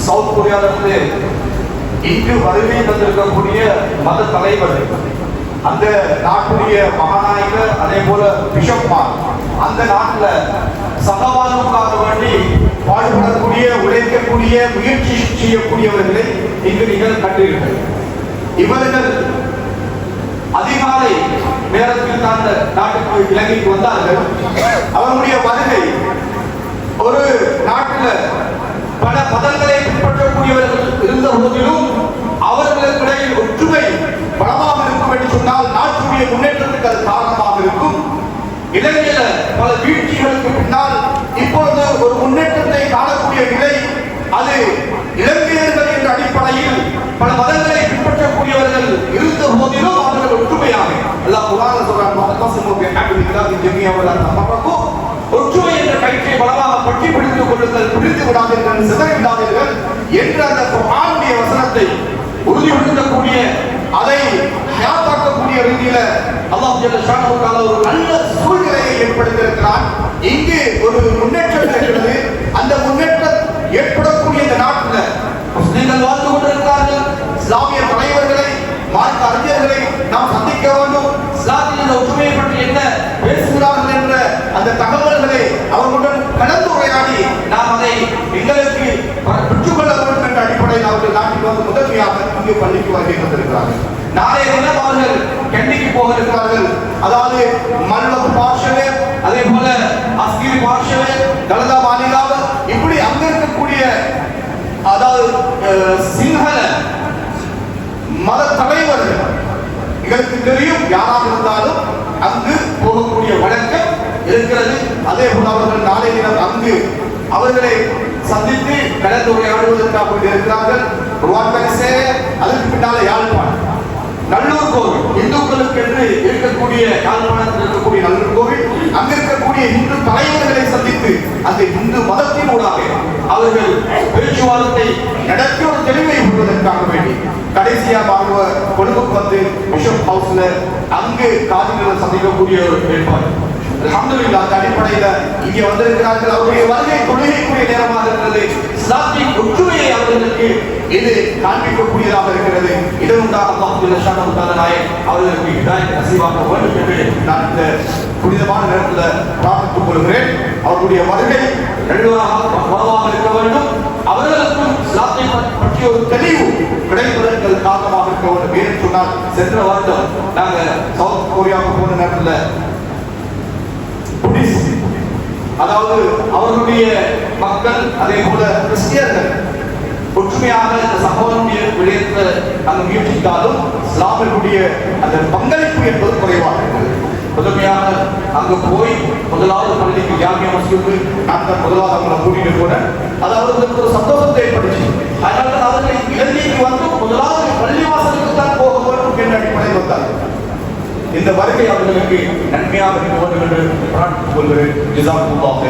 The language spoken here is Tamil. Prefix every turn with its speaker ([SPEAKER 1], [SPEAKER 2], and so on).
[SPEAKER 1] சவுத் கொரியாவிலிருந்து இங்கு வருகை தந்திருக்கக்கூடிய மத தலைவர், அந்த நாட்டுடைய மகாநாயகர், அதே போல பிஷப்மார், அந்த நாட்டில் சகவாழ்வுக்காக வேண்டி பாடுபடக்கூடிய, உழைக்கக்கூடிய, முயற்சி செய்யக்கூடியவர்களை இங்கு நீங்கள் கண்டீர்கள். இவர்கள் அதிகாலை நேரத்தில் தான் நாட்டுக்கு இலங்கைக்கு வந்தார்கள். அவருடைய வருகை ஒரு நாட்டில் பல மதங்களை பின்பற்றக்கூடியவர்கள் இருந்த போதிலும் அவர்களுக்கிடையில் ஒற்றுமை பலமாக இருக்கும் என்று சொன்னால் நாட்டுடைய முன்னேற்றத்துக்கு அது காரணமாக இருக்கும். இலங்கையில பல வீழ்ச்சிகளுக்கு பின்னால் இப்பொழுது ஒரு முன்னேற்றத்தை காணக்கூடிய நிலை, அது இலங்கையர்கள் என்ற அடிப்படையில் பல மதங்களை பின்பற்றக்கூடியவர்கள் இருந்த போதிலும் அவர்கள் ஒற்றுமையாக அல்லாஹ் குர்ஆன்ல சொல்றான், ஒற்றுமை என்ற கயிற்றை பலமாக பற்றி பிடித்துக் கொள்ளுங்கள், பிடித்து விடாதீர்கள், சிதறி விடாதீர்கள் என்ற அந்த குர்ஆனுடைய வசனத்தை உறுதிப்படுத்தக்கூடிய, அதை ஹயாத்தாக்கக்கூடிய ரீதியில அல்லாஹ் ஜல்ல ஷானஹு வ தஆலா ஒரு நல்ல சூழ்நிலையை ஏற்படுத்தியிருக்கிறார். இங்கு ஒரு முன்னேற்றம் இருக்கிறது. அந்த முன்னேற்றம் ஏற்படக்கூடிய இந்த நாட்டில் முஸ்லிம்கள் வாழ்ந்து கொண்டிருக்கிறார்கள். இஸ்லாமிய தலைவர்களை, மார்க்க அறிஞர்களை நாம் சந்திக்க வேண்டும். இஸ்லாத்தின் இந்த ஒற்றுமையை பற்றி என்ன பேசுகிறார்கள் என்ற அந்த தகவல்களை அவர்களுடன் கலந்துரையாடி நாம் அதை எங்களுக்கு பெற்றுக்கொள்ள வேண்டும் என்ற அடிப்படையில் அவர்கள் நாட்டில் வந்து முதன்மையாக இங்கு பள்ளிக்கு வருகை தந்திருக்கிறார்கள். நாளைய தினம் அவர்கள் கண்டிக்கு போக இருக்கிறார்கள். அதாவது மல்வத் பார்ஷவே, அதே போல அஸ்கிரி பார்ஷவே, தலதா மாலிகாவ, இப்படி அங்க இருக்கக்கூடிய அதாவது சிங்கள மத தலைவர்கள் எங்களுக்கு தெரியும், யாராக இருந்தாலும் அங்கு போகக்கூடிய வழக்கம் இருக்கிறது. அதே போல அவர்கள் நாளைய தினம் அங்கு அவர்களை சந்தித்து கலந்துரையாடுவதற்காக இருக்கிறார்கள். அதற்கு பின்னால யாழ்ப்பாணம் நல்லூர் கோவில், இந்துக்களுக்கு என்று இருக்கக்கூடிய யாழ்ப்பாணத்தில் இருக்கக்கூடிய நல்லூர் கோவில், அங்க இருக்கக்கூடிய இந்து தலைவர்களை சந்தித்து அந்த இந்து மதத்தின் ஊடாக அவர்கள் பேச்சுவார்த்தை நடத்தி ஒரு தெளிவை கொள்வதற்காக வேண்டி கடைசியாக கொழும்புக்கு வந்து பிஷப் ஹவுஸ்ல அங்கு காதிகளை சந்திக்கக்கூடிய ஒரு ஏற்பாடு. அல்ஹம்துலில்லாஹ், அந்த அடிப்படையில இங்கே வந்திருக்கிறார்கள். அவருடைய வருகை தொழுகைக்குரிய நேரமாக இருக்கிறது. இஸ்லாத்தின் ஒற்றுமையை அவர்களுக்கு இது காண்பிக்கக்கூடியதாக இருக்கிறது. இதனுண்டாக அல்லாஹ் ஜல்ல ஷானஹு வ தஆலா அவர்களுக்கு ஹிதாயத் நசீபாக்க வேண்டும் என்று நான் இந்த புனிதமான நேரத்தில் பிரார்த்தித்துக் கொள்கிறேன். அவர்களுடைய வருகை வலுவாக இருக்க வேண்டும். அவர்களுக்கும் இஸ்லாத்தை பற்றிய ஒரு தெளிவு கிடைப்பதற்கு காரணமாக இருக்க வேண்டும். ஏன்னு சொன்னால், சென்ற வருடம் நாங்கள் சவுத் கொரியாவுக்கு போன நேரத்தில் அதாவது அவர்களுடைய மக்கள், அதே போல கிறிஸ்டியர்கள் ஒற்றுமையாக இந்த சகோதரனுடைய விடயத்தை நாங்கள் முயற்சித்தாலும் இஸ்லாமியர்களுடைய அந்த பங்களிப்பு என்பது குறைவாக இருக்கிறது. முதன்மையாக அங்கு போய் முதலாவது பள்ளிக்கு ஜாமியா மஸ்ஜிதுக்கு நான் முதலாவது அவங்களை கூட்டிட்டு போனேன். அது அவர்களுக்கு ஒரு சந்தோஷத்தை ஏற்படுச்சு. அதனால அவர்கள் இலங்கைக்கு வந்து முதலாவது பள்ளிவாசலுக்கு தான் போக வேண்டும் என்ற அடிப்படையில் வந்தார்கள். இந்த வருகை அவர்களுக்கு நன்மையாக இருக்க வேண்டும் என்று பிரார்த்தித்துக் கொள்கிறேன். ஜஸாக்குல்லாஹ்.